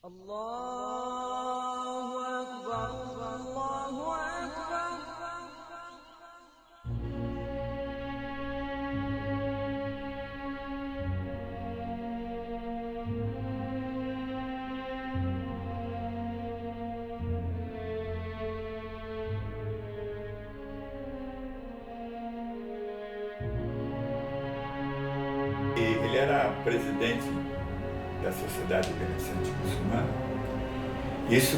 الله أكبر الله أكبر. Ele era presidente da Sociedade Beneficente Muçulmana. Isso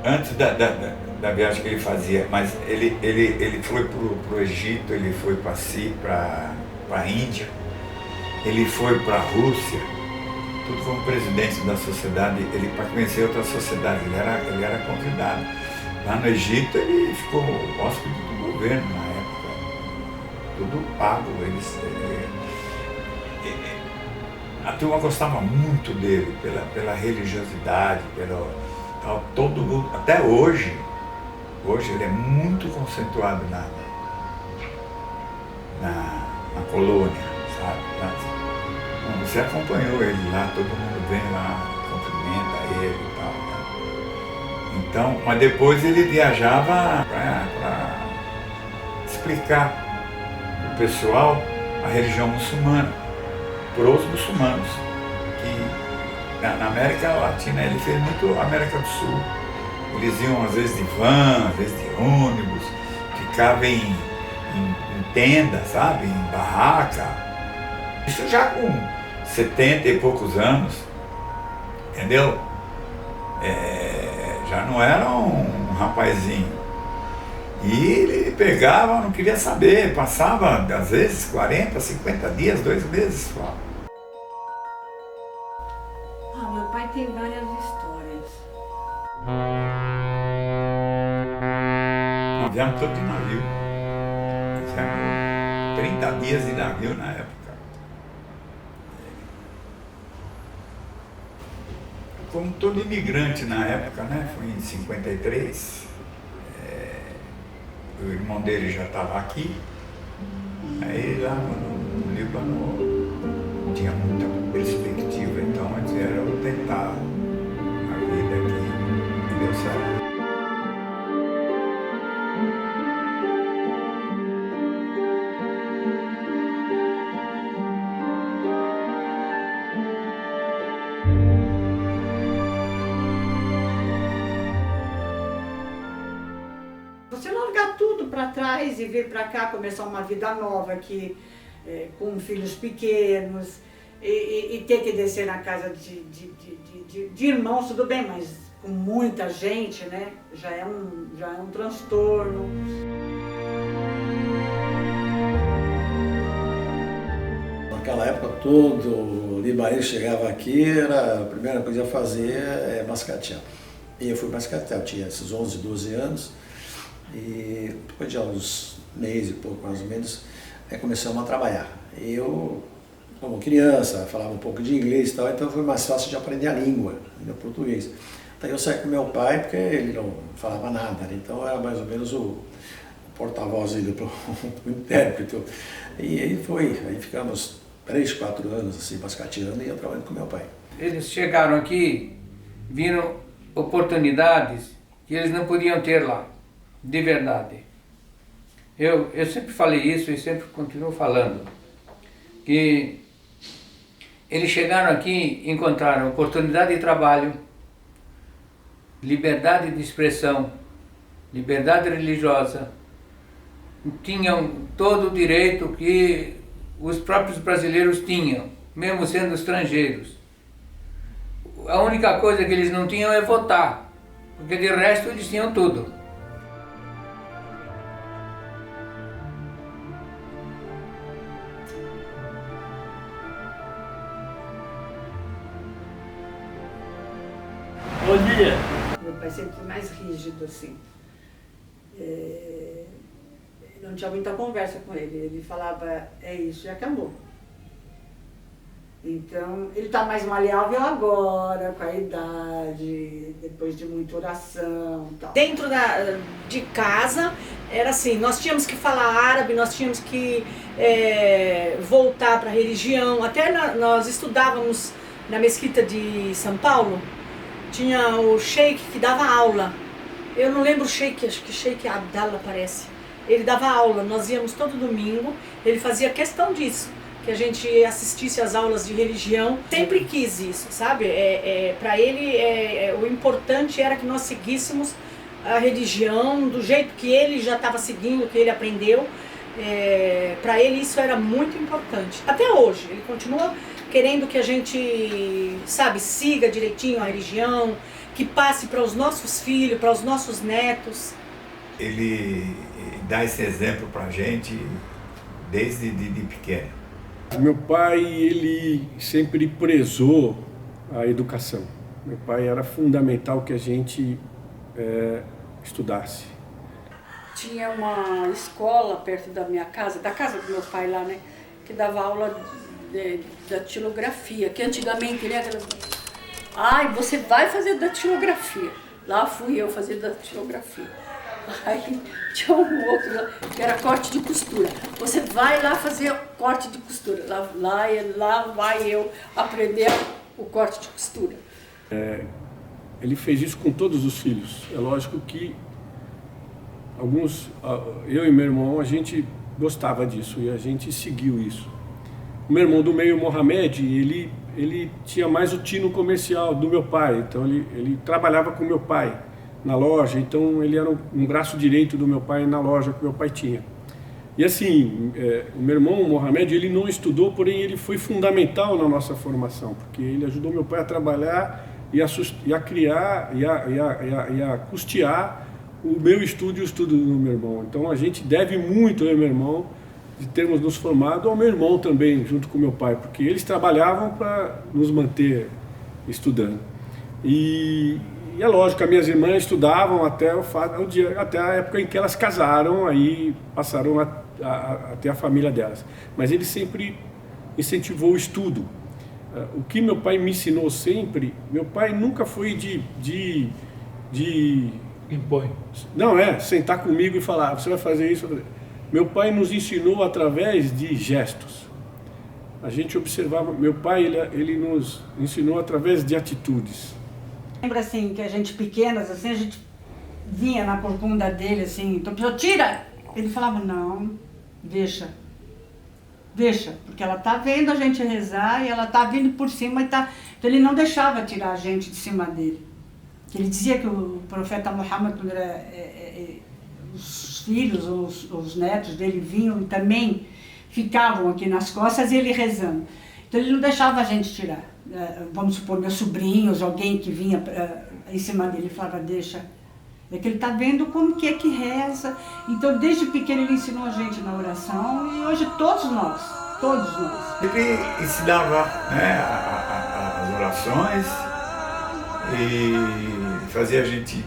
antes da viagem que ele fazia, mas ele foi para o Egito, ele foi para a Índia, ele foi para a Rússia, tudo como presidente da sociedade, ele para conhecer outras sociedades, ele era convidado. Lá no Egito ele ficou hóspede do governo na época, tudo pago. A turma gostava muito dele, pela religiosidade, todo mundo, até hoje ele é muito conceituado na colônia, sabe? Você acompanhou ele lá, todo mundo vem lá, cumprimenta ele e tal, né? Então, mas depois ele viajava para explicar para o pessoal a religião muçulmana, para os muçulmanos, que na América Latina ele fez muito América do Sul. Eles iam às vezes de van, às vezes de ônibus, ficavam em tenda, sabe, em barraca. Isso já com 70 e poucos anos, entendeu? Já não era um rapazinho. E ele pegava, não queria saber, passava às vezes 40, 50 dias, 2 meses só. Meu pai tem várias histórias. Nós viemos todos de navio. Fizemos 30 dias de navio na época. Como todo imigrante na época, né? Foi em 53. O irmão dele já estava aqui. Aí lá no Líbano tinha muita perspectiva, então eles vieram tentar a vida aqui e deu certo. Você largar tudo para trás e vir para cá, começar uma vida nova aqui, com filhos pequenos, e ter que descer na casa de irmãos, tudo bem, mas com muita gente, né? Já é um transtorno. Naquela época, todo libanês chegava aqui, a primeira coisa a fazer é mascatear. E eu fui mascatear, eu tinha esses 11, 12 anos. E depois de uns meses e pouco, mais ou menos, começamos a trabalhar. Eu, como criança, falava um pouco de inglês e tal, então foi mais fácil de aprender a língua, o português. Então eu saí com meu pai, porque ele não falava nada, né? Então era mais ou menos o porta-voz do intérprete. E aí ficamos 3, 4 anos assim, mascateando e eu trabalhando com meu pai. Eles chegaram aqui, viram oportunidades que eles não podiam ter lá. De verdade. Eu sempre falei isso e sempre continuo falando, que eles chegaram aqui e encontraram oportunidade de trabalho, liberdade de expressão, liberdade religiosa, tinham todo o direito que os próprios brasileiros tinham, mesmo sendo estrangeiros. A única coisa que eles não tinham é votar, porque de resto eles tinham tudo. Bom dia. Meu pai sempre foi mais rígido, assim. Não tinha muita conversa com ele. Ele falava, é isso e acabou. Então, ele está mais maleável agora, com a idade, depois de muita oração e tal. Dentro de casa, era assim, nós tínhamos que falar árabe, nós tínhamos que voltar para a religião. Até nós estudávamos na Mesquita de São Paulo, tinha o sheik que dava aula. Eu não lembro o sheik, acho que sheik Abdallah parece. Ele dava aula, nós íamos todo domingo, ele fazia questão disso, que a gente assistisse às aulas de religião. Sempre quis isso, sabe? Para ele, o importante era que nós seguíssemos a religião do jeito que ele já estava seguindo, que ele aprendeu. Para ele isso era muito importante. Até hoje, ele continua querendo que a gente, sabe, siga direitinho a religião, que passe para os nossos filhos, para os nossos netos. Ele dá esse exemplo para a gente desde de pequeno. Meu pai, ele sempre prezou a educação. Meu pai era fundamental que a gente estudasse. Tinha uma escola perto da minha casa, da casa do meu pai lá, né, que dava aula de datilografia, que antigamente, né, ai, você vai fazer datilografia. Lá fui eu fazer datilografia. Aí tinha um outro lá, que era corte de costura. Você vai lá fazer corte de costura. Lá vai eu aprender o corte de costura. Ele fez isso com todos os filhos. É lógico que eu e meu irmão, a gente gostava disso e a gente seguiu isso. O meu irmão do meio, Mohamed, ele tinha mais o tino comercial do meu pai. Então ele trabalhava com meu pai na loja, então ele era um braço direito do meu pai na loja que meu pai tinha. E assim, o meu irmão, o Mohamed, ele não estudou, porém ele foi fundamental na nossa formação, porque ele ajudou meu pai a trabalhar e a criar e a custear o meu estudo e o estudo do meu irmão. Então a gente deve muito, eu e meu irmão, de termos nos formado, ao meu irmão também, junto com meu pai, porque eles trabalhavam para nos manter estudando. E é lógico, as minhas irmãs estudavam até a época em que elas casaram, aí passaram a ter a família delas. Mas ele sempre incentivou o estudo. O que meu pai me ensinou sempre, meu pai nunca foi de impõe. Não, sentar comigo e falar, você vai fazer isso. Meu pai nos ensinou através de gestos. A gente observava, meu pai ele nos ensinou através de atitudes. Lembra assim, que a gente pequenas, assim, a gente vinha na corcunda dele, assim, então, tira! Ele falava, não, deixa, porque ela tá vendo a gente rezar e ela tá vindo por cima e tá... Então ele não deixava tirar a gente de cima dele. Ele dizia que o profeta Muhammad, quando os filhos, os netos dele vinham e também ficavam aqui nas costas e ele rezando. Então ele não deixava a gente tirar. Vamos supor, meus sobrinhos, alguém que vinha em cima dele, falava, deixa. É que ele está vendo como que é que reza. Então, desde pequeno, ele ensinou a gente na oração e hoje todos nós. Ele ensinava, né, as orações e fazia a gente,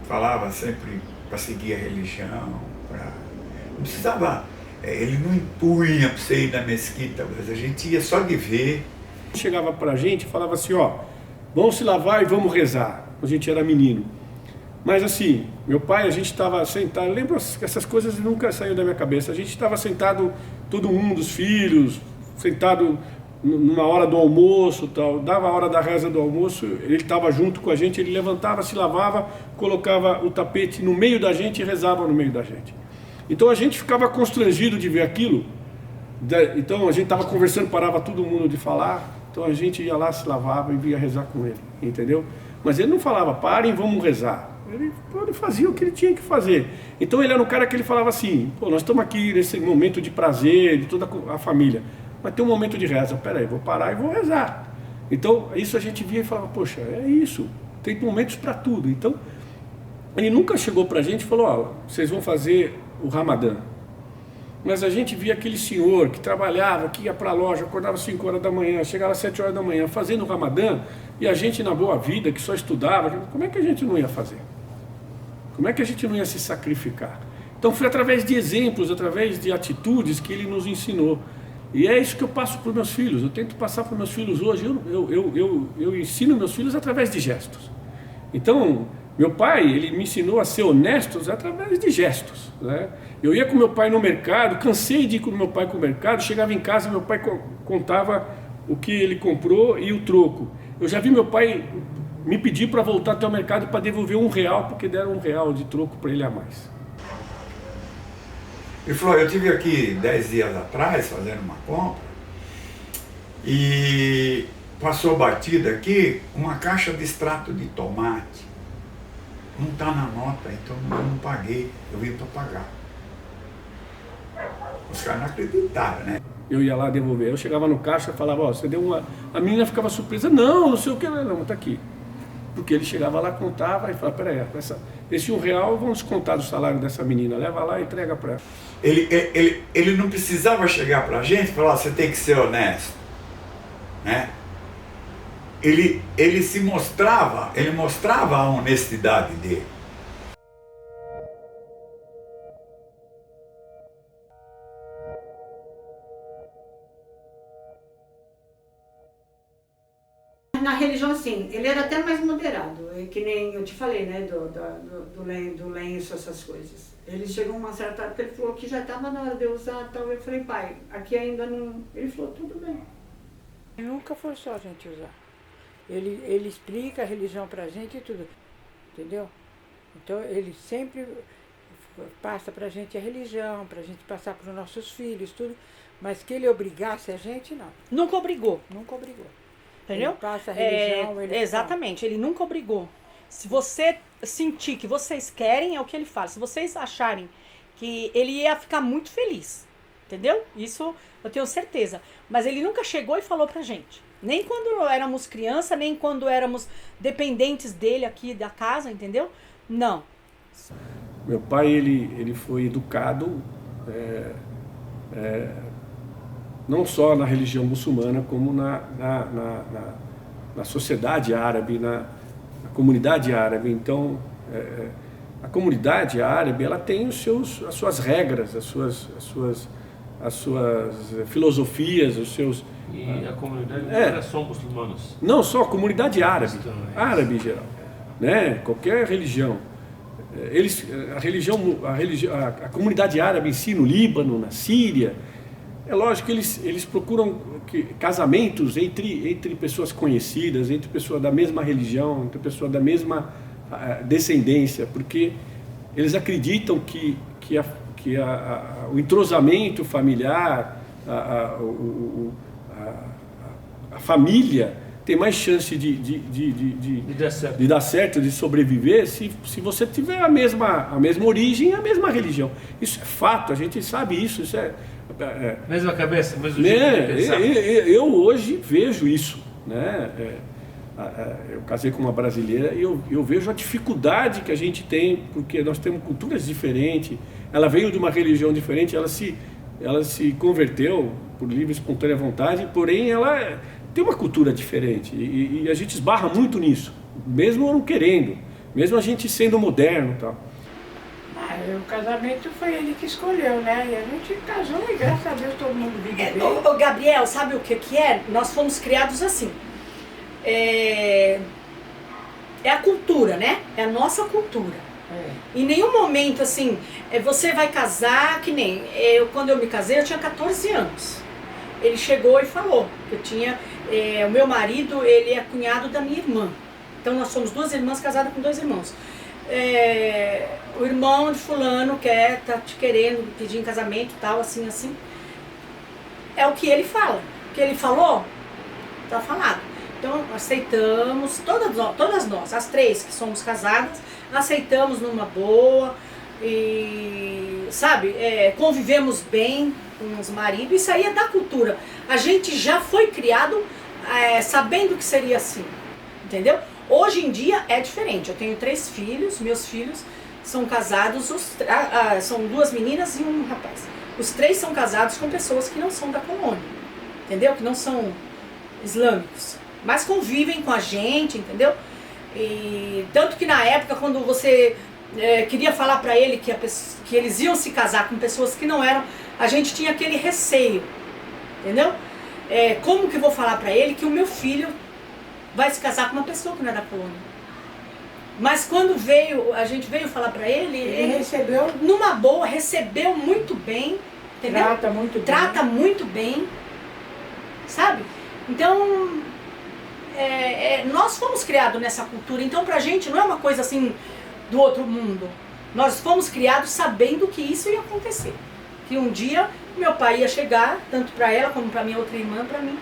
falava sempre para seguir a religião. Não precisava, ele não impunha para você ir na mesquita, mas a gente ia só de ver. Chegava pra gente e falava assim, vamos se lavar e vamos rezar. A gente era menino. Mas assim, meu pai, a gente estava sentado, lembro que essas coisas nunca saíram da minha cabeça. A gente estava sentado, todo mundo, os filhos, sentado numa hora do almoço, tal. Dava a hora da reza do almoço, ele estava junto com a gente, ele levantava, se lavava, colocava o tapete no meio da gente e rezava no meio da gente. Então a gente ficava constrangido de ver aquilo. Então a gente estava conversando, parava todo mundo de falar. Então a gente ia lá, se lavava e vinha rezar com ele, entendeu? Mas ele não falava, parem, vamos rezar. Ele fazia o que ele tinha que fazer. Então ele era um cara que ele falava assim, nós estamos aqui nesse momento de prazer, de toda a família, mas tem um momento de reza, peraí, vou parar e vou rezar. Então isso a gente via e falava, poxa, é isso, tem momentos para tudo. Então ele nunca chegou para a gente e falou, vocês vão fazer o Ramadã. Mas a gente via aquele senhor que trabalhava, que ia para a loja, acordava às 5 horas da manhã, chegava às 7 horas da manhã, fazendo o Ramadã, e a gente na boa vida, que só estudava, como é que a gente não ia fazer? Como é que a gente não ia se sacrificar? Então foi através de exemplos, através de atitudes que ele nos ensinou. E é isso que eu passo para os meus filhos, eu tento passar para os meus filhos hoje, eu ensino meus filhos através de gestos. Então, meu pai, ele me ensinou a ser honesto através de gestos, né? Eu ia com meu pai no mercado, cansei de ir com meu pai no mercado, chegava em casa, meu pai contava o que ele comprou e o troco. Eu já vi meu pai me pedir para voltar até o mercado para devolver R$1, porque deram R$1 de troco para ele a mais. Ele falou, eu estive aqui 10 dias atrás fazendo uma compra e passou batida aqui uma caixa de extrato de tomate. Não está na nota, então eu não paguei, eu vim para pagar. Os caras não acreditaram, né? Eu ia lá devolver, eu chegava no caixa e falava, ó, você deu uma... A menina ficava surpresa, não sei o que, não, tá aqui. Porque ele chegava lá, contava e falava, peraí, esse R$1 vamos descontar do salário dessa menina, leva lá e entrega para ela. Ele não precisava chegar para a gente e falar, você tem que ser honesto, né? Ele mostrava a honestidade dele. Na religião, assim, ele era até mais moderado, que nem eu te falei, né, do lenço, essas coisas. Ele chegou uma certa época, ele falou que já estava na hora de eu usar, tal. Eu falei, pai, aqui ainda não... Ele falou, tudo bem. Ele nunca forçou a gente a usar. Ele explica a religião pra gente e tudo, entendeu? Então ele sempre passa pra gente a religião, pra gente passar pros nossos filhos, tudo, mas que ele obrigasse a gente, não. Nunca obrigou. Nunca obrigou. Entendeu? Ele passa a religião, ele exatamente, ele nunca obrigou. Se você sentir que vocês querem, é o que ele fala. Se vocês acharem que ele ia ficar muito feliz, entendeu? Isso eu tenho certeza. Mas ele nunca chegou e falou pra gente. Nem quando éramos criança, nem quando éramos dependentes dele aqui da casa, entendeu? Não. Meu pai, ele foi educado não só na religião muçulmana, como na sociedade árabe, na comunidade árabe. Então, a comunidade árabe, ela tem as suas regras, as suas filosofias, os seus... E a comunidade não era só muçulmanos? Não, só a comunidade árabe, árabe em geral, né? Qualquer religião. A comunidade árabe em si, no Líbano, na Síria, é lógico que eles procuram casamentos entre pessoas conhecidas, entre pessoas da mesma religião, entre pessoas da mesma descendência, porque eles acreditam que o entrosamento familiar, a família tem mais chance de dar certo, de sobreviver, se você tiver a mesma origem e a mesma religião. Isso é fato, a gente sabe isso. Isso mesma cabeça, mesmo jeito de pensar. Eu hoje vejo isso, né? Eu casei com uma brasileira e eu vejo a dificuldade que a gente tem, porque nós temos culturas diferentes. Ela veio de uma religião diferente, ela se converteu por livre e espontânea vontade, porém ela tem uma cultura diferente e a gente esbarra muito nisso, mesmo não querendo, mesmo a gente sendo moderno e tal. O casamento foi ele que escolheu, né? E a gente casou e graças a Deus todo mundo vive bem. Ô, Gabriel, sabe o que é? Nós fomos criados assim. É a cultura, né? É a nossa cultura. Em nenhum momento, assim, você vai casar, que nem quando eu me casei, eu tinha 14 anos. Ele chegou e falou que eu tinha... o meu marido, ele é cunhado da minha irmã. Então nós somos duas irmãs casadas com dois irmãos. O irmão de fulano tá te querendo pedir em casamento, tal, assim, assim. É o que ele fala. O que ele falou, tá falado. Então aceitamos, todas nós, as três que somos casadas, aceitamos numa boa e, sabe, convivemos bem com os maridos. Isso aí é da cultura. A gente já foi criado sabendo que seria assim, entendeu? Hoje em dia é diferente. Eu tenho 3 filhos, meus filhos são casados, são 2 meninas e um rapaz. Os 3 são casados com pessoas que não são da colônia, entendeu? Que não são islâmicos, mas convivem com a gente, entendeu? E tanto que na época, quando você queria falar para ele que eles iam se casar com pessoas que não eram, a gente tinha aquele receio, entendeu? Como que eu vou falar para ele que o meu filho vai se casar com uma pessoa que não é da colônia? Mas quando a gente veio falar para ele, ele recebeu numa boa, recebeu muito bem, entendeu? Trata muito bem, sabe? Então, nós fomos criados nessa cultura, então pra gente não é uma coisa assim do outro mundo. Nós fomos criados sabendo que isso ia acontecer. Que um dia meu pai ia chegar, tanto para ela como para minha outra irmã, para mim,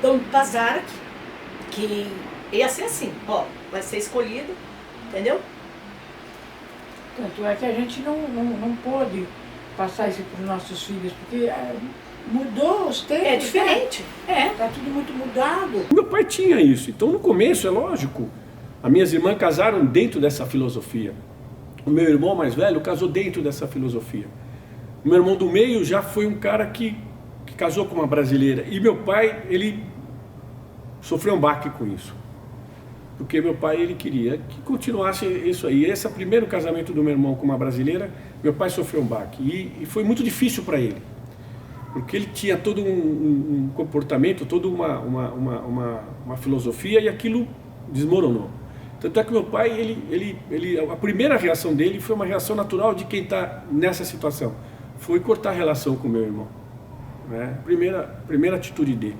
Dom Bazar, que ia ser assim, ó, vai ser escolhido, entendeu? Tanto é que a gente não pôde passar isso para os nossos filhos, porque mudou os tempos. É diferente. Né? Tá tudo muito mudado. Meu pai tinha isso, então no começo, é lógico, as minhas irmãs casaram dentro dessa filosofia. O meu irmão mais velho casou dentro dessa filosofia. O meu irmão do meio já foi um cara que casou com uma brasileira. E meu pai, ele sofreu um baque com isso. Porque meu pai, ele queria que continuasse isso aí. Esse é o primeiro casamento do meu irmão com uma brasileira, meu pai sofreu um baque. E foi muito difícil para ele. Porque ele tinha todo um comportamento, toda uma filosofia, e aquilo desmoronou. Tanto é que meu pai, a primeira reação dele foi uma reação natural de quem está nessa situação. Foi cortar a relação com meu irmão. Né? Primeira atitude dele.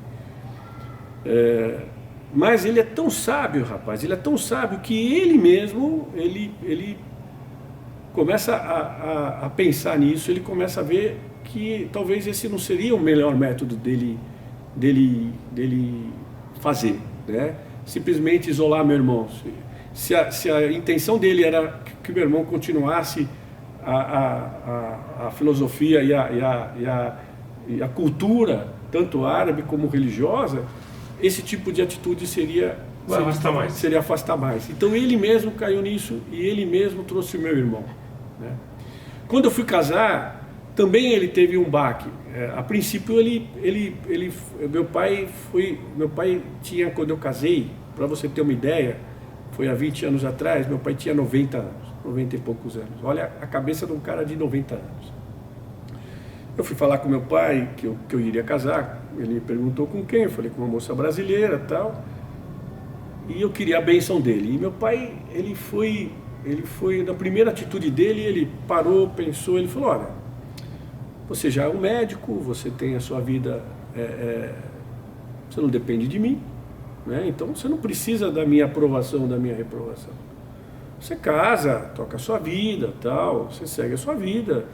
Mas ele é tão sábio, rapaz, ele é tão sábio que ele mesmo, ele começa a pensar nisso, ele começa a ver que talvez esse não seria o melhor método dele fazer, né? Simplesmente isolar meu irmão. Se a intenção dele era que meu irmão continuasse a filosofia e a cultura, tanto árabe como religiosa, esse tipo de atitude seria afastar mais. Então ele mesmo caiu nisso e ele mesmo trouxe o meu irmão. Né? Quando eu fui casar, também ele teve um baque. A princípio meu pai tinha, quando eu casei, para você ter uma ideia, foi há 20 anos atrás, meu pai tinha 90 anos, 90 e poucos anos. Olha a cabeça de um cara de 90 anos. Eu fui falar com meu pai que eu iria casar, ele me perguntou com quem, eu falei com uma moça brasileira e tal, e eu queria a bênção dele. E meu pai, ele foi, na primeira atitude dele, ele parou, pensou, ele falou, olha, você já é um médico, você tem a sua vida, você não depende de mim, né? Então você não precisa da minha aprovação, da minha reprovação. Você casa, toca a sua vida, tal, você segue a sua vida.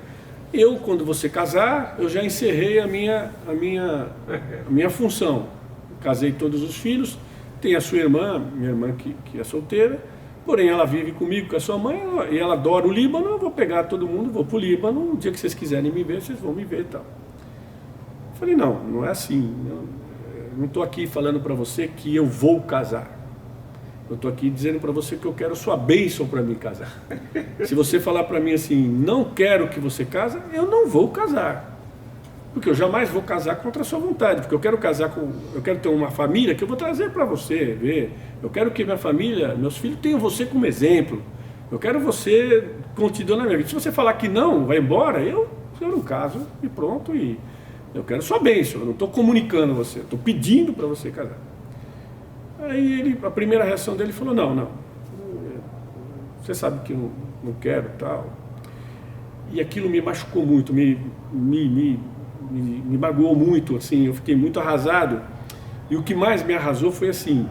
Eu, quando você casar, eu já encerrei a minha função. Casei todos os filhos, tem a sua irmã, minha irmã que é solteira, porém ela vive comigo, com a sua mãe, e ela adora o Líbano, eu vou pegar todo mundo, vou para o Líbano, o dia que vocês quiserem me ver, vocês vão me ver e tal. Eu falei, não é assim, eu não estou aqui falando para você que eu vou casar. Eu estou aqui dizendo para você que eu quero sua bênção para me casar. Se você falar para mim assim, não quero que você case, eu não vou casar. Porque eu jamais vou casar contra a sua vontade. Porque eu quero ter uma família que eu vou trazer para você ver. Eu quero que minha família, meus filhos tenham você como exemplo. Eu quero você continuando na minha vida. Se você falar que não, vai embora, eu não caso e pronto. E eu quero sua bênção. Eu não estou comunicando a você, estou pedindo para você casar. Aí a primeira reação dele falou, não, você sabe que eu não quero tal. E aquilo me machucou muito, me magoou muito, assim, eu fiquei muito arrasado. E o que mais me arrasou foi assim,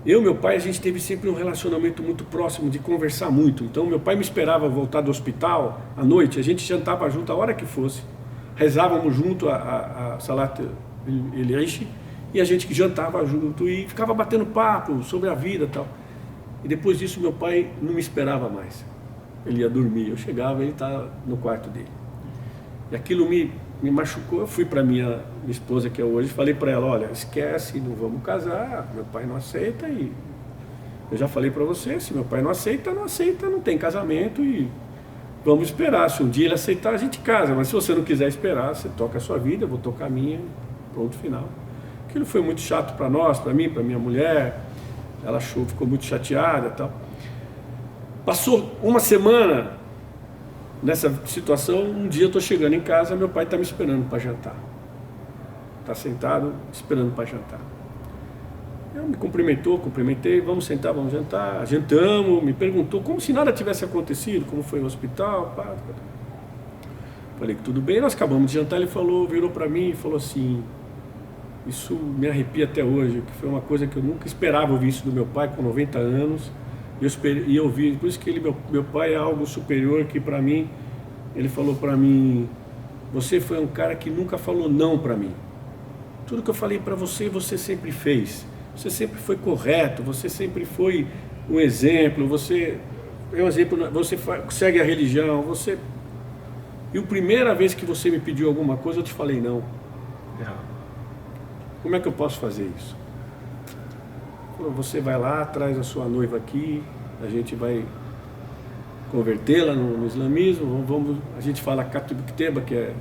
eu e meu pai, a gente teve sempre um relacionamento muito próximo, de conversar muito. Então meu pai me esperava voltar do hospital à noite, a gente jantava junto a hora que fosse, rezávamos junto a Salat el-Eish, e a gente jantava junto e ficava batendo papo sobre a vida e tal. E depois disso meu pai não me esperava mais. Ele ia dormir, eu chegava e ele estava no quarto dele. E aquilo me machucou. Eu fui para minha esposa, que é hoje, falei para ela, olha, esquece, não vamos casar, meu pai não aceita. E eu já falei para você, se meu pai não aceita, não tem casamento e vamos esperar. Se um dia ele aceitar, a gente casa. Mas se você não quiser esperar, você toca a sua vida, eu vou tocar a minha, pronto, final. Aquilo foi muito chato para nós, para mim, para minha mulher. Ela achou, ficou muito chateada e tal. Passou uma semana nessa situação. Um dia eu estou chegando em casa, meu pai está me esperando para jantar. Está sentado, esperando para jantar. Eu me cumprimentei, vamos sentar, vamos jantar. Jantamos, me perguntou como se nada tivesse acontecido, como foi no hospital. Pá. Falei que tudo bem, nós acabamos de jantar. Ele virou para mim e falou assim, isso me arrepia até hoje, que foi uma coisa que eu nunca esperava ouvir isso do meu pai com 90 anos. E eu vi, por isso que meu pai é algo superior, que para mim, ele falou para mim, você foi um cara que nunca falou não para mim. Tudo que eu falei para você, você sempre fez. Você sempre foi correto, você sempre foi um exemplo, você é um exemplo, você segue a religião, você... E a primeira vez que você me pediu alguma coisa, eu te falei não. Como é que eu posso fazer isso? Você vai lá, traz a sua noiva aqui, a gente vai convertê-la no islamismo, a gente fala Katubkteba, que é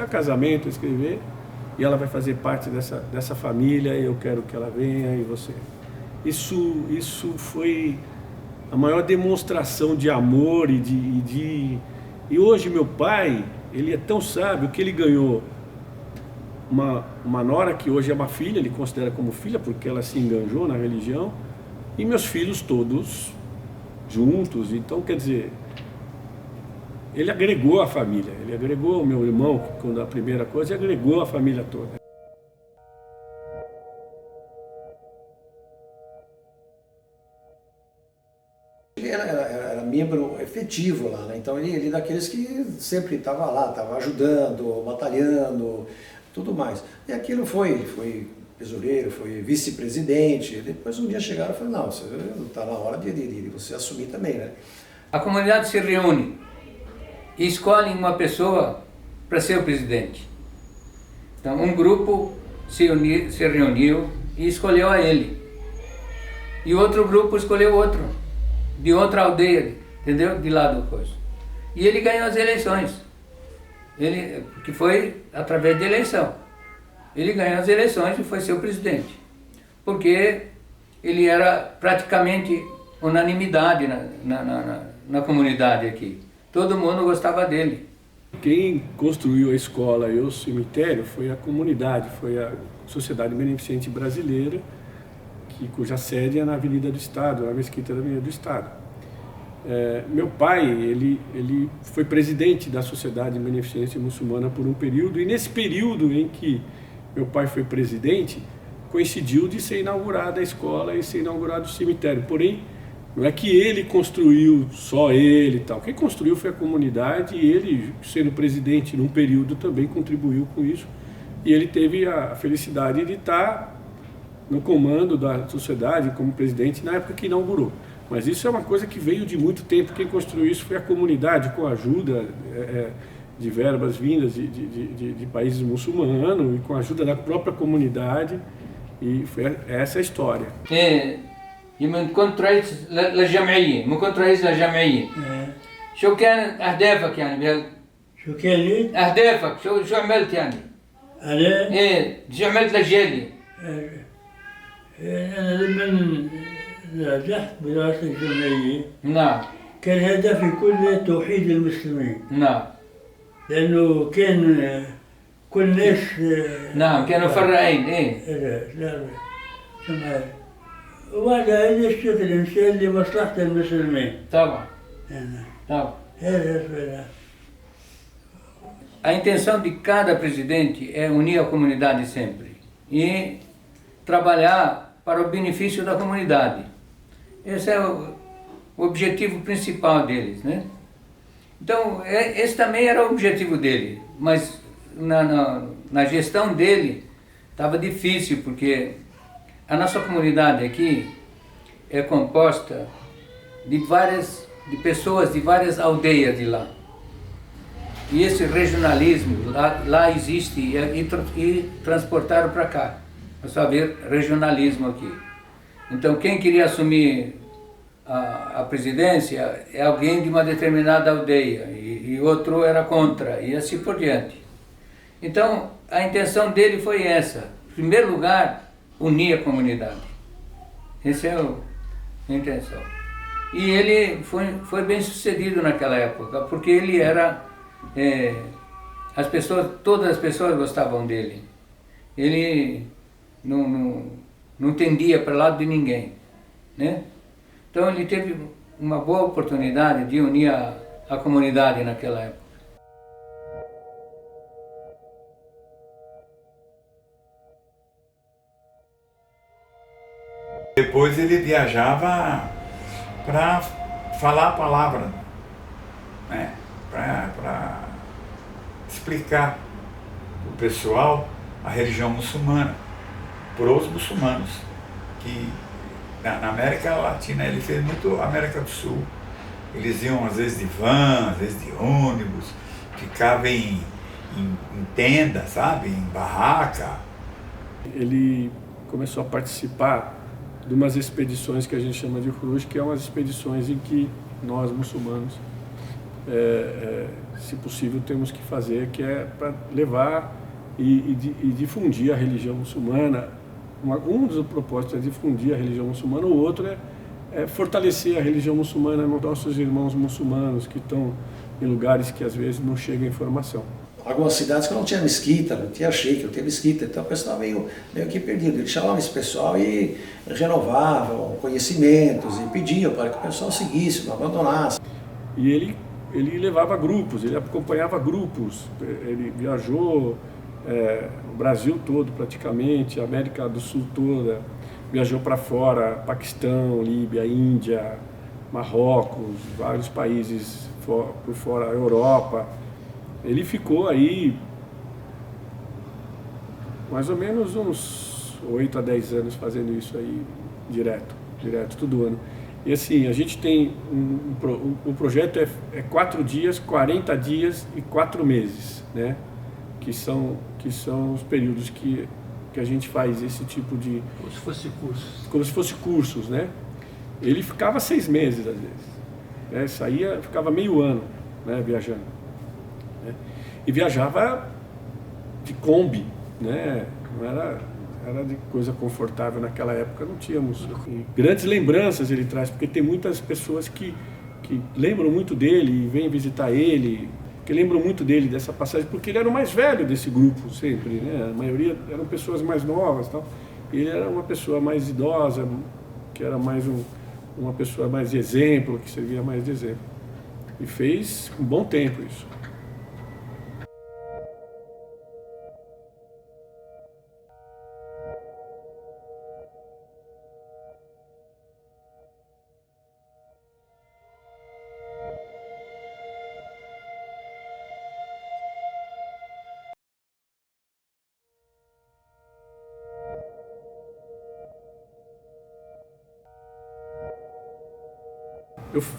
casamento, escrever, e ela vai fazer parte dessa família, e eu quero que ela venha, e você... Isso foi a maior demonstração de amor e hoje meu pai, ele é tão sábio que ele ganhou uma nora que hoje é uma filha, ele considera como filha porque ela se enganjou na religião, e meus filhos todos juntos. Então, quer dizer, ele agregou a família, ele agregou o meu irmão, quando a primeira coisa, e agregou a família toda. Ele era membro efetivo lá, né? Então ele daqueles que sempre estava lá, estava ajudando, batalhando, tudo mais. E aquilo foi tesoureiro, foi vice-presidente. Depois um dia chegaram e falaram, não, está na hora de você assumir também, né? A comunidade se reúne e escolhe uma pessoa para ser o presidente. Então um grupo se reuniu e escolheu a ele. E outro grupo escolheu outro, de outra aldeia, entendeu? De lá do coisa. E ele ganhou as eleições. Porque foi através de eleição. Ele ganhou as eleições e foi seu presidente. Porque ele era praticamente unanimidade na comunidade aqui. Todo mundo gostava dele. Quem construiu a escola e o cemitério foi a comunidade, foi a Sociedade Beneficente Brasileira, cuja sede é na Avenida do Estado, na Mesquita da Avenida do Estado. Meu pai, ele foi presidente da Sociedade Beneficente Muçulmana por um período, e nesse período em que meu pai foi presidente, coincidiu de ser inaugurada a escola e ser inaugurado o cemitério. Porém, não é que ele construiu, só ele e tal. Quem construiu foi a comunidade, e ele, sendo presidente num período, também contribuiu com isso. E ele teve a felicidade de estar no comando da sociedade como presidente na época que inaugurou. Mas isso é uma coisa que veio de muito tempo. Quem construiu isso foi a comunidade, com a ajuda de verbas vindas de países muçulmanos e com a ajuda da própria comunidade. E foi essa a história. لما كنت رئيس للجمعية، ما كنت رئيس للجمعية. شو كان أهدافك يعني شو كان لي؟ أهدافك شو عملت يعني؟ أنا؟ شو عملت للجالية؟ أنا لما نجحت برئاسة الجمعية نعم كان هدفي كله توحيد المسلمين. نعم لأنه كان كل الناس نعم كانوا فرقين لا جماعة. وهذا يشتغل الإنسان لمصلحة المسلمين. طبعا. طبعا. هذا A intenção de cada presidente é unir a comunidade sempre e trabalhar para o benefício da comunidade. Esse é o objetivo principal deles, né? Então, esse também era o objetivo dele, mas na gestão dele estava difícil, porque a nossa comunidade aqui é composta de pessoas de várias aldeias de lá. E esse regionalismo lá existe e transportaram para cá. É só ver regionalismo aqui. Então quem queria assumir a presidência é alguém de uma determinada aldeia e outro era contra, e assim por diante. Então a intenção dele foi essa. Em primeiro lugar, unir a comunidade. Essa é a intenção. E ele foi bem sucedido naquela época, porque ele era... todas as pessoas gostavam dele. Ele não tendia para lado de ninguém, né? Então ele teve uma boa oportunidade de unir a comunidade naquela época. Depois ele viajava para falar a palavra, né? Para explicar para o pessoal a religião muçulmana, para os muçulmanos, que na América Latina ele fez muito América do Sul. Eles iam às vezes de van, às vezes de ônibus, ficavam em tenda, sabe, em barraca. Ele começou a participar de umas expedições que a gente chama de Khuruj, que é umas expedições em que nós muçulmanos, se possível, temos que fazer, que é para levar e difundir a religião muçulmana. Um dos propósitos é difundir a religião muçulmana, o outro é fortalecer a religião muçulmana nos nossos irmãos muçulmanos que estão em lugares que às vezes não chega informação. Algumas cidades que não tinha mesquita, não tinha sheik, não tinha mesquita, então o pessoal meio que perdido. Ele chamava esse pessoal e renovavam conhecimentos e pediam para que o pessoal seguisse, não abandonasse. E ele levava grupos, ele acompanhava grupos, ele viajou o Brasil todo praticamente, a América do Sul toda, viajou para fora, Paquistão, Líbia, Índia, Marrocos, vários países por fora, Europa. Ele ficou aí mais ou menos uns 8 a 10 anos fazendo isso aí direto, todo ano. E assim, a gente tem o projeto é 4 dias, 40 dias e 4 meses, né? Que são os períodos que a gente faz esse tipo de... Como se fosse cursos. Como se fosse cursos, né? Ele ficava 6 meses às vezes, né? Ficava meio ano, né, viajando. Né? E viajava de Kombi, né? Não era de coisa confortável naquela época, não tínhamos. E grandes lembranças ele traz, porque tem muitas pessoas que lembram muito dele e vêm visitar ele, que lembram muito dele, dessa passagem, porque ele era o mais velho desse grupo sempre, né? A maioria eram pessoas mais novas e tal. Ele era uma pessoa mais idosa, que era mais uma pessoa mais de exemplo, que servia mais de exemplo. E fez um bom tempo isso.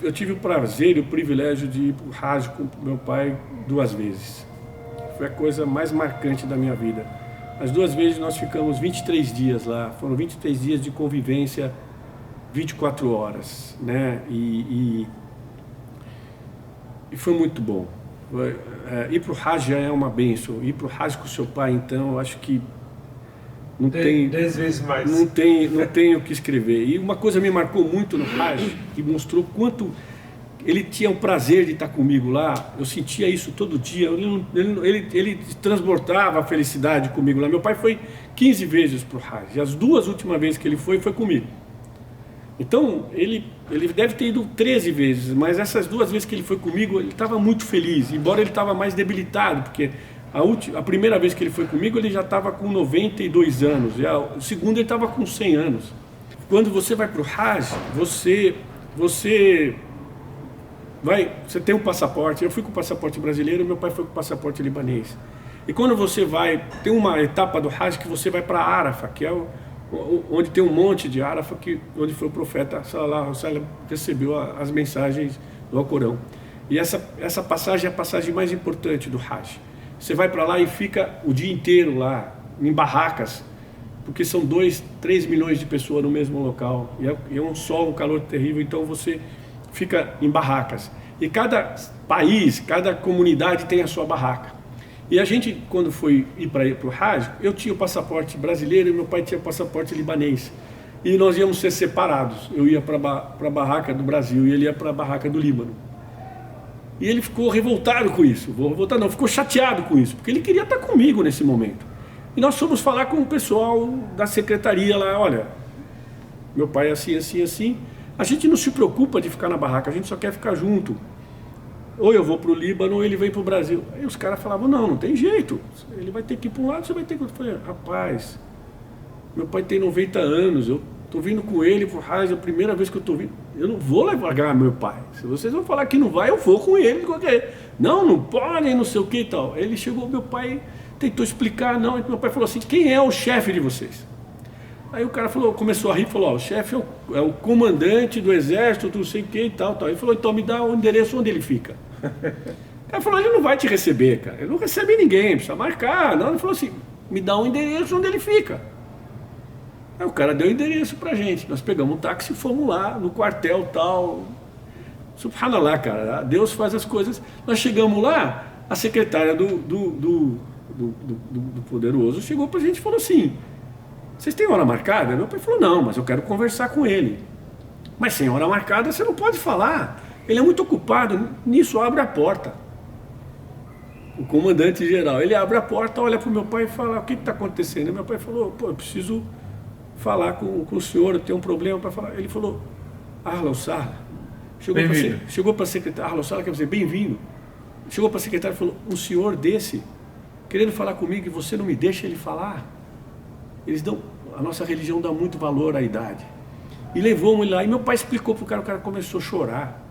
Eu tive o prazer e o privilégio de ir para o Hajj com meu pai 2 vezes. Foi a coisa mais marcante da minha vida. As 2 vezes nós ficamos 23 dias lá, foram 23 dias de convivência, 24 horas, né? E foi muito bom. Ir para o Hajj já é uma bênção. Ir para o Hajj com seu pai, então, eu acho que não tem 10 vezes mais. Não tem o que escrever. E uma coisa me marcou muito no Hajj, que mostrou quanto ele tinha o prazer de estar comigo lá. Eu sentia isso todo dia. Ele transbordava a felicidade comigo lá. Meu pai foi 15 vezes para o Hajj. E as 2 últimas vezes que ele foi comigo. Então, ele deve ter ido 13 vezes, mas essas 2 vezes que ele foi comigo, ele estava muito feliz, embora ele estava mais debilitado, porque a primeira vez que ele foi comigo, ele já estava com 92 anos, e a segunda ele estava com 100 anos. Quando você vai para o Hajj, você tem um passaporte. Eu fui com o passaporte brasileiro, meu pai foi com o passaporte libanês. E quando você vai, tem uma etapa do Hajj que você vai para Arafah, que é onde tem um monte de Arafah, onde foi o profeta sallallahu alaihi wasallam recebeu as mensagens do Alcorão. E essa passagem é a passagem mais importante do Hajj. Você vai para lá e fica o dia inteiro lá, em barracas, porque são 2, 3 milhões de pessoas no mesmo local. E é um sol, um calor terrível, então você fica em barracas. E cada país, cada comunidade tem a sua barraca. E a gente, quando foi ir para o Hajj, eu tinha o passaporte brasileiro e meu pai tinha o passaporte libanês. E nós íamos ser separados. Eu ia para a barraca do Brasil e ele ia para a barraca do Líbano. E ele ficou revoltado com isso. Ficou chateado com isso, porque ele queria estar comigo nesse momento. E nós fomos falar com o pessoal da secretaria lá, olha, meu pai é assim, assim, assim. A gente não se preocupa de ficar na barraca, a gente só quer ficar junto. Ou eu vou para o Líbano ou ele vem para o Brasil. Aí os caras falavam, não tem jeito. Ele vai ter que ir para um lado, você vai ter que ir. Eu falei, rapaz, meu pai tem 90 anos, estou vindo com ele pro Hajj, é a primeira vez que eu estou vindo. Eu não vou largar meu pai. Se vocês vão falar que não vai, eu vou com ele de qualquer. Não podem, não sei o que e tal. Ele chegou, meu pai tentou explicar, não. Meu pai falou assim, quem é o chefe de vocês? Aí o cara falou, começou a rir, falou, ó, o chefe é o comandante do exército, do não sei o que e tal. Ele falou, então me dá o endereço onde ele fica. O cara falou, ele não vai te receber, cara. Ele não recebe ninguém, precisa marcar. Não, ele falou assim, me dá um endereço onde ele fica. Aí o cara deu o endereço pra gente. Nós pegamos um táxi e fomos lá no quartel tal. Subhanallah, cara, Deus faz as coisas. Nós chegamos lá, a secretária do Poderoso chegou pra gente e falou assim, vocês têm hora marcada? Meu pai falou, não, mas eu quero conversar com ele. Mas sem hora marcada você não pode falar. Ele é muito ocupado. Nisso abre a porta. O comandante geral, ele abre a porta, olha pro meu pai e fala, o que está acontecendo? E meu pai falou, pô, eu preciso falar com o senhor, eu tenho um problema para falar. Ele falou, Ahlan Sahlan. Chegou para a secretária, Ahlan Sahlan quer dizer, bem-vindo. Chegou para a secretária e falou, um senhor desse, querendo falar comigo e você não me deixa ele falar. A nossa religião dá muito valor à idade. E levou-me lá, e meu pai explicou para o cara começou a chorar.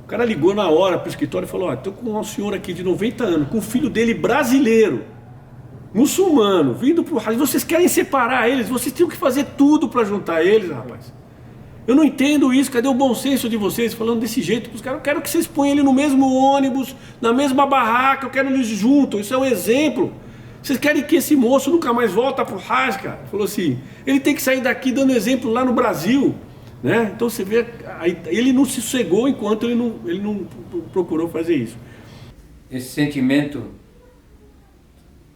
O cara ligou na hora para o escritório e falou, estou com um senhor aqui de 90 anos, com o filho dele brasileiro, muçulmano, vindo para o Hajj, vocês querem separar eles, vocês tinham que fazer tudo para juntar eles, rapaz. Eu não entendo isso, cadê o bom senso de vocês falando desse jeito para os caras? Eu quero que vocês ponham ele no mesmo ônibus, na mesma barraca, eu quero eles juntos, isso é um exemplo. Vocês querem que esse moço nunca mais volta para o Hajj, cara? Falou assim, ele tem que sair daqui dando exemplo lá no Brasil. Né? Então você vê, ele não se sossegou enquanto ele não procurou fazer isso. Esse sentimento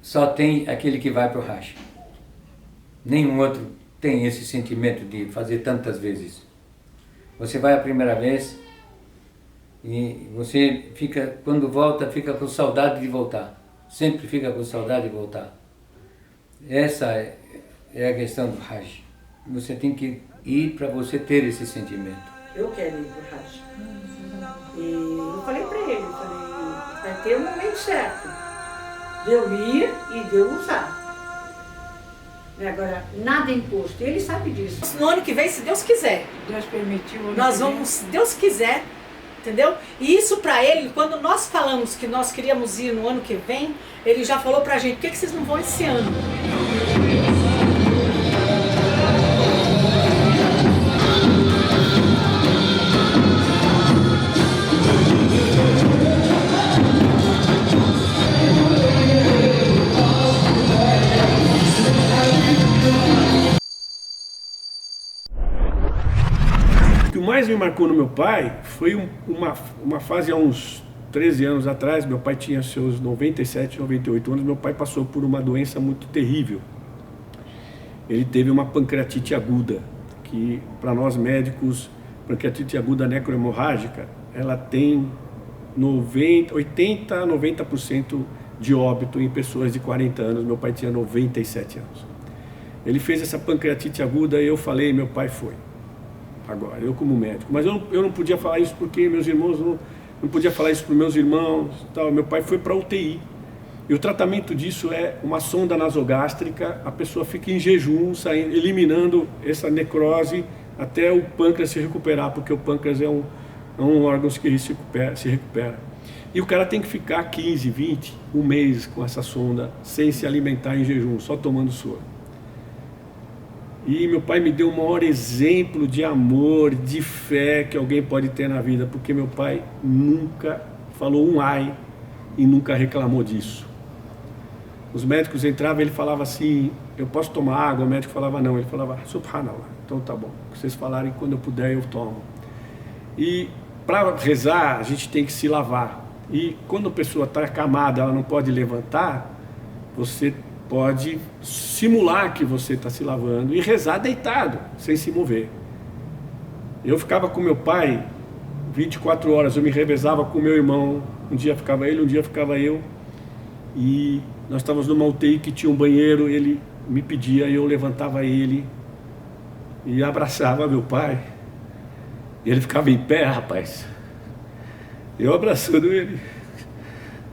só tem aquele que vai para o Hajj. Nenhum outro tem esse sentimento de fazer tantas vezes. Você vai a primeira vez e você fica, quando volta, fica com saudade de voltar. Sempre fica com saudade de voltar. Essa é a questão do Hajj. Você tem que ir para você ter esse sentimento. Eu quero ir pro Hajj. E eu falei para ele, vai ter um momento certo de eu ir e de eu usar. Agora, nada imposto, ele sabe disso. No ano que vem, se Deus quiser, Deus permitiu. nós vamos, se Deus quiser, entendeu? E isso para ele, quando nós falamos que nós queríamos ir no ano que vem, ele já falou pra gente, por que vocês não vão esse ano? O que mais me marcou no meu pai foi uma fase há uns 13 anos atrás. Meu pai tinha seus 97, 98 anos. Meu pai passou por uma doença muito terrível. Ele teve uma pancreatite aguda, que para nós médicos, pancreatite aguda necrohemorrágica, ela tem 80 a 90% de óbito em pessoas de 40 anos. Meu pai tinha 97 anos. Ele fez essa pancreatite aguda e eu falei, meu pai foi. Agora, eu como médico. Mas eu não podia falar isso porque meus irmãos, não podia falar isso para os meus irmãos. Tal. Meu pai foi para a UTI. E o tratamento disso é uma sonda nasogástrica, a pessoa fica em jejum, eliminando essa necrose até o pâncreas se recuperar, porque o pâncreas é um órgão que se recupera. E o cara tem que ficar 15, 20, um mês com essa sonda, sem se alimentar em jejum, só tomando soro. E meu pai me deu o maior exemplo de amor, de fé que alguém pode ter na vida, porque meu pai nunca falou um ai e nunca reclamou disso. Os médicos entravam e ele falava assim, eu posso tomar água? O médico falava não, ele falava, subhanallah, então tá bom, vocês falarem quando eu puder eu tomo. E para rezar a gente tem que se lavar, e quando a pessoa está acamada, ela não pode levantar, você pode simular que você está se lavando e rezar deitado, sem se mover. Eu ficava com meu pai 24 horas, eu me revezava com meu irmão, um dia ficava ele, um dia ficava eu, e nós estávamos numa UTI que tinha um banheiro, ele me pedia e eu levantava ele e abraçava meu pai, e ele ficava em pé, rapaz, eu abraçando ele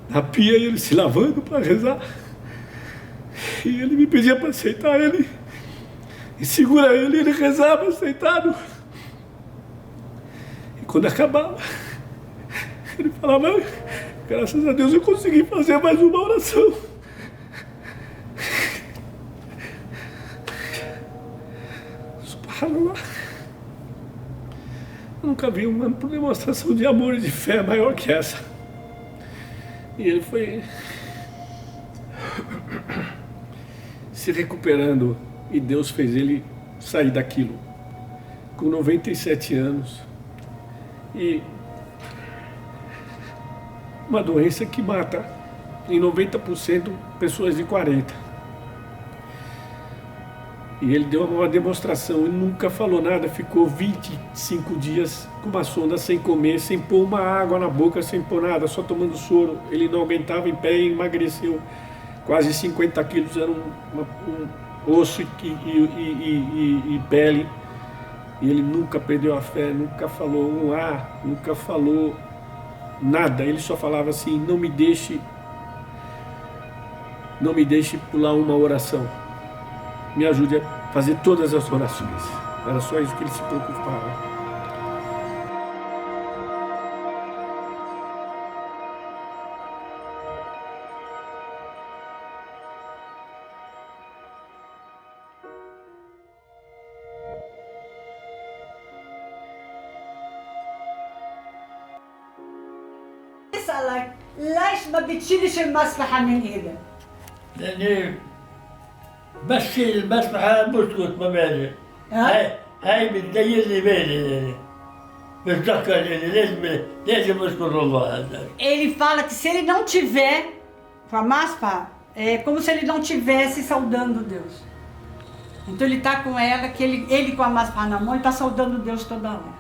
na pia e ele se lavando para rezar. E ele me pedia para aceitar ele. e segura ele rezava sentado. E quando acabava, ele falava, graças a Deus eu consegui fazer mais uma oração. Subhanallah. Eu nunca vi uma demonstração de amor e de fé maior que essa. E ele foi se recuperando e Deus fez ele sair daquilo com 97 anos e uma doença que mata em 90% pessoas de 40. E ele deu uma demonstração e nunca falou nada, ficou 25 dias com uma sonda sem comer, sem pôr uma água na boca, sem pôr nada, só tomando soro. Ele não aguentava em pé e emagreceu quase 50 quilos, era um osso e pele. E ele nunca perdeu a fé, nunca falou um nunca falou nada. Ele só falava assim, não me deixe pular uma oração. Me ajude a fazer todas as orações. Era só isso que ele se preocupava. اسالك ليش ما بتشيلش المسبحه من ايدك؟ لأني بشيل المسبحة بسكت ما بالي. هاي بتدير بالي. بتذكر لازم اذكر الله. Ele fala que se ele não tiver com a maspa, é como se ele não tivesse saudando Deus. Então ele está com ela, que ele com a maspa na mão, ele está saudando Deus toda hora.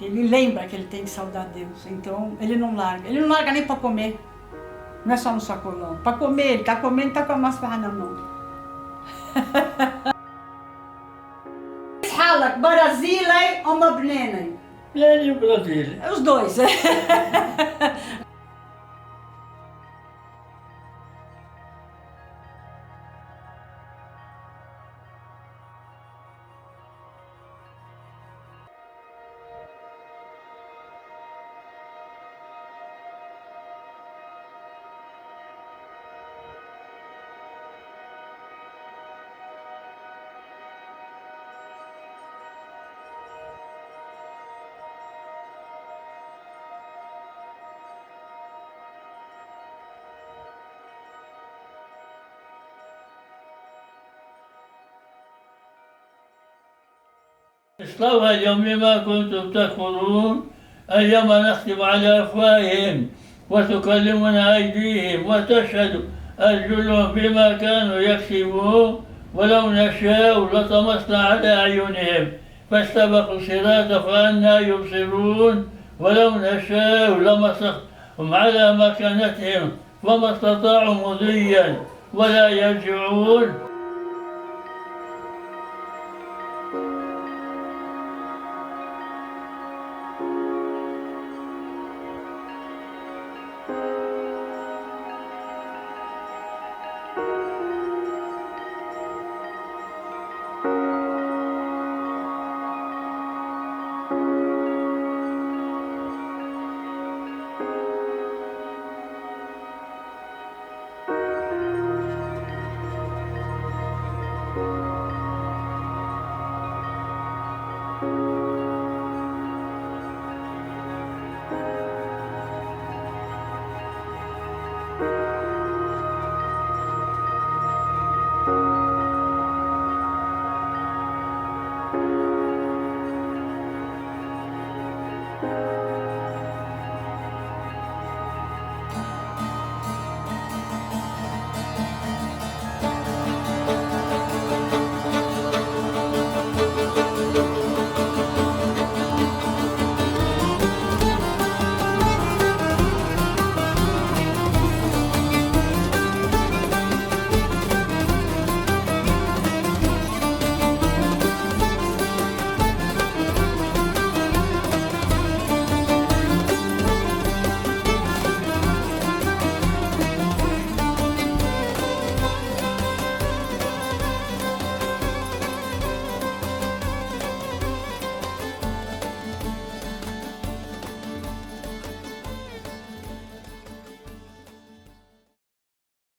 Ele lembra que ele tem que saudar Deus, então ele não larga. Ele não larga nem para comer. Não é só no sacolão. Para comer, ele está comendo e está com a maspa na mão. حالك برازيلي أم لبناني؟ لبناني وبرازيلي. Os dois. اصلوها اليوم بما كنتم تكفرون اليوم نختم على أفواههم وتكلمنا أيديهم وتشهد أرجلهم بما كانوا يكسبون ولو نشاء لطمسنا على أعينهم فاستبقوا الصراط فأنى يبصرون ولو نشاء لمسخهم على مكانتهم فما استطاعوا مضيا ولا يرجعون.